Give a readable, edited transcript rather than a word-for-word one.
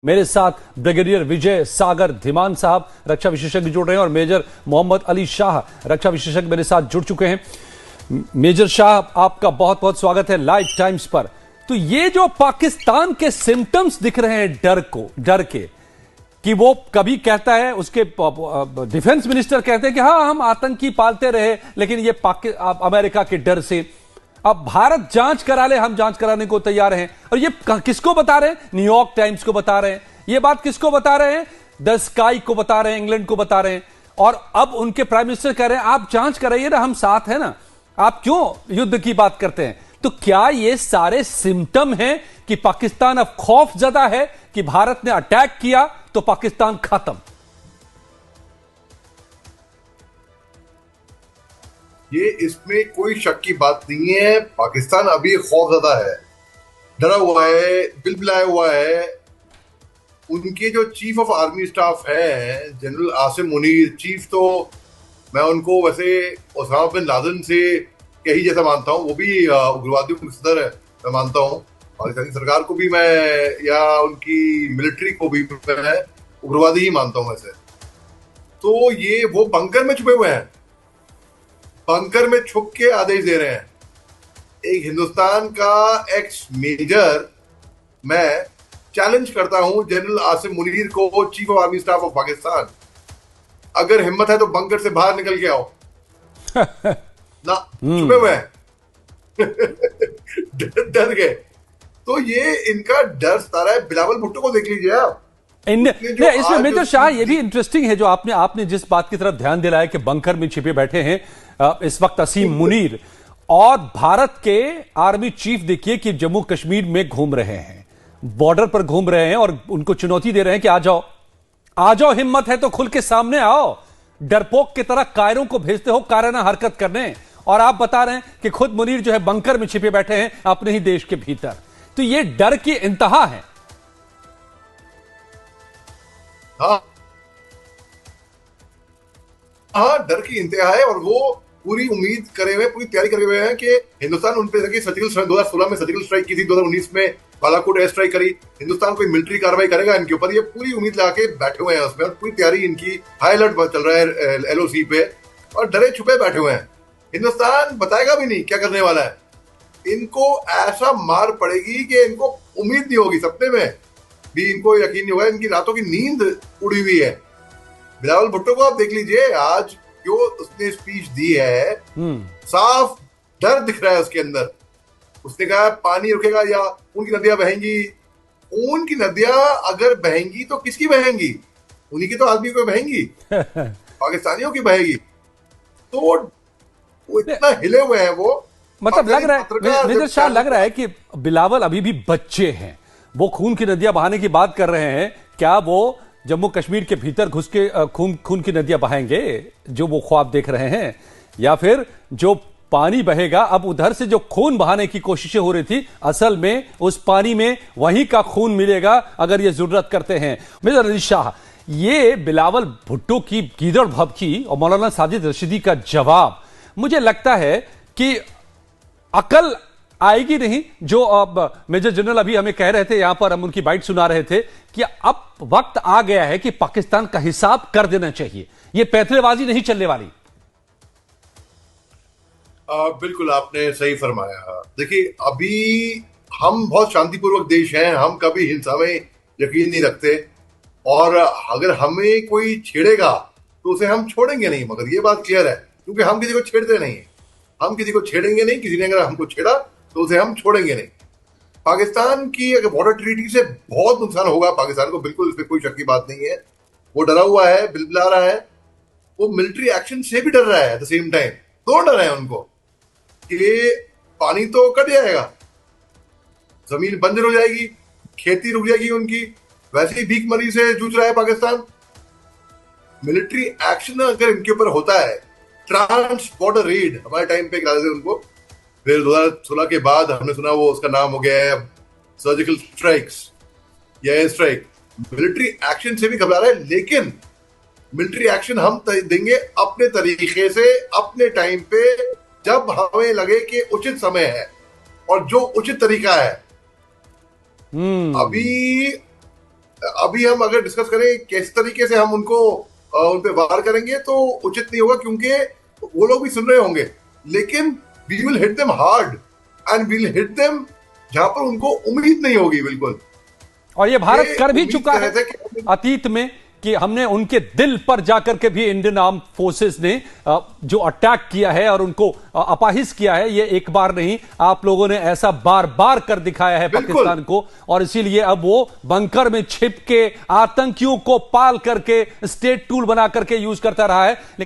मेरे साथ ब्रिगेडियर विजय सागर धीमान साहब रक्षा विशेषज्ञ जुड़ रहे हैं और मेजर मोहम्मद अली शाह रक्षा विशेषज्ञ मेरे साथ जुड़ चुके हैं। मेजर शाह, आपका बहुत बहुत स्वागत है लाइव टाइम्स पर। तो ये जो पाकिस्तान के सिम्टम्स दिख रहे हैं डर के कि वो कभी कहता है, उसके डिफेंस मिनिस्टर कहते हैं कि हाँ हम आतंकी पालते रहे, लेकिन ये अमेरिका के डर से अब भारत जांच करा ले, हम जांच कराने को तैयार हैं। और ये किसको बता रहे हैं? न्यूयॉर्क टाइम्स को बता रहे हैं। ये बात किसको बता रहे हैं? द स्काई को बता रहे हैं, इंग्लैंड को बता रहे हैं। और अब उनके प्राइम मिनिस्टर कह रहे हैं आप जांच कराइए ना, हम साथ हैं ना, आप क्यों युद्ध की बात करते हैं? तो क्या ये सारे सिम्टम हैं कि पाकिस्तान अब खौफ ज़दा है कि भारत ने अटैक किया तो पाकिस्तान खत्म? ये इसमें कोई शक की बात नहीं है। पाकिस्तान अभी खौफजदा है, डरा हुआ है, बिलबिलाया हुआ है। उनके जो चीफ ऑफ आर्मी स्टाफ है जनरल आसिम मुनीर, चीफ तो मैं उनको वैसे ओसामा बिन लादेन से कहीं जैसा मानता हूँ, वो भी उग्रवादियों के सदर है मैं मानता हूँ। पाकिस्तानी सरकार को भी मैं या उनकी मिलिट्री को भी मैं उग्रवादी ही मानता हूँ वैसे। तो ये वो बंकर में छुपे हुए हैं, बंकर में छुप के आदेश दे रहे हैं। एक हिंदुस्तान का एक्स मेजर, मैं चैलेंज करता हूं जनरल आसिम मुनीर को, chief of army staff of Pakistan, अगर हिम्मत है तो बंकर से बाहर निकल के आओ ना, छुपे हुए हैं डर गए। तो ये इनका डर सता है। बिलावल भुट्टो को देख लीजिए आप। इसमें मेजर शाह ये भी इंटरेस्टिंग है जो आपने जिस बात की तरफ ध्यान दिलाया कि बंकर में छिपे बैठे हैं इस वक्त असीम मुनीर, और भारत के आर्मी चीफ देखिए कि जम्मू कश्मीर में घूम रहे हैं, बॉर्डर पर घूम रहे हैं और उनको चुनौती दे रहे हैं कि आ जाओ, हिम्मत है तो खुल के सामने आओ। डरपोक की तरह कायरों को भेजते हो कायराना हरकत करने, और आप बता रहे हैं कि खुद मुनीर जो है बंकर में छिपे बैठे हैं अपने ही देश के भीतर। तो ये डर की इंतहा है। हाँ, डर की इंतहा है। और वो पूरी उम्मीद करे हुए, पूरी तैयारी करे हुए हैं कि हिंदुस्तान उन पे सर्जिकल स्ट्राइक 2016 में सर्जिकल स्ट्राइक की थी, 2019 में बालाकोट एयर स्ट्राइक करी, हिंदुस्तान कोई मिलिट्री कार्रवाई करेगा इनके ऊपर, ये पूरी उम्मीद लगा के बैठे हुए हैं उसमें। और पूरी तैयारी इनकी हाई अलर्ट चल रहा है LOC पे, और डरे छुपे बैठे हुए हैं। हिंदुस्तान बताएगा भी नहीं क्या करने वाला है। इनको ऐसा मार पड़ेगी कि इनको उम्मीद नहीं होगी, सपने में भी इनको यकीन नहीं होगा, इनकी रातों की नींद उड़ी हुई है। बिलावल भुट्टो को आप देख लीजिए, आज जो उसने स्पीच दी है, साफ डर दिख रहा है उसके अंदर। उसने कहा पानी रुकेगा या खून की नदियां बहेंगी। खून की नदियां अगर बहेंगी तो किसकी बहेंगी? उन्हीं की तो आदमी को बहेंगी पाकिस्तानियों की बहेगी। तो वो इतना हिले हुए हैं वो, मतलब लग रहा है मेजर शाह, लग रहा है कि बिलावल अभी भी बच्चे हैं। वो खून की नदियां बहाने की बात कर रहे हैं, क्या वो जम्मू कश्मीर के भीतर घुस के खून की नदियां बहाएंगे जो वो ख्वाब देख रहे हैं, या फिर जो पानी बहेगा, अब उधर से जो खून बहाने की कोशिशें हो रही थी, असल में उस पानी में वहीं का खून मिलेगा अगर ये जरूरत करते हैं। मेजर अली शाह, ये बिलावल भुट्टो की गीदड़ भभकी और मौलाना साजिद रशीदी का जवाब, मुझे लगता है कि अकल आएगी नहीं। जो अब मेजर जनरल अभी हमें कह रहे थे, यहां पर हम उनकी बाइट सुना रहे थे कि अब वक्त आ गया है कि पाकिस्तान का हिसाब कर देना चाहिए, ये पैंतरेबाजी नहीं चलने वाली। बिल्कुल आपने सही फरमाया। देखिए, अभी हम बहुत शांतिपूर्वक देश हैं, हम कभी हिंसा में यकीन नहीं रखते, और अगर हमें कोई छेड़ेगा तो उसे हम छोड़ेंगे नहीं। मगर ये बात क्लियर है, क्योंकि हम किसी को छेड़ते नहीं, हम किसी को छेड़ेंगे नहीं। किसी ने अगर हमको छेड़ा तो उसे हम छोड़ेंगे नहीं। पाकिस्तान की अगर बॉर्डर ट्रीटी से बहुत नुकसान होगा पाकिस्तान को, बिल्कुल इसमें कोई शक की बात नहीं है। वो डरा हुआ है, बिलबिला रहा है, वो मिलिट्री एक्शन से भी डर रहा है एट द सेम टाइम। दोनों डर है उनको कि पानी तो कट जाएगा, जमीन बंजर हो जाएगी, खेती रुक जाएगी उनकी। वैसे ही भीखमरी से जूझ रहा है पाकिस्तान। मिलिट्री एक्शन अगर इनके ऊपर होता है, ट्रांस बॉर्डर रेड हमारे टाइम पे करा देते उनको, फिर 2016 के बाद हमने सुना वो उसका नाम हो गया है सर्जिकल स्ट्राइक्स या एयर स्ट्राइक। मिलिट्री एक्शन से भी घबरा रहा है, लेकिन मिलिट्री एक्शन हम देंगे अपने तरीके से, अपने टाइम पे, जब हमें लगे कि उचित समय है और जो उचित तरीका है। अभी अभी हम अगर डिस्कस करें किस तरीके से हम उनको उन पे वार करेंगे तो उचित नहीं होगा, क्योंकि वो लोग भी सुन रहे होंगे, लेकिन we will hit them hard and will hit them जहां पर उनको उम्मीद नहीं होगी बिल्कुल। और ये भारत कर भी उम्मीद चुका कर है रहे थे कि अतीत में कि हमने उनके दिल पर जाकर के भी इंडियन आर्म फोर्सेस ने जो अटैक किया है और उनको अपाहिज किया है, ये एक बार नहीं, आप लोगों ने ऐसा बार बार कर दिखाया है बिल्कुल। पाकिस्तान को। और इसीलिए अब वो बंकर में छिप के आतंकियों को पाल करके स्टेट टूल बना करके यूज करता रहा है।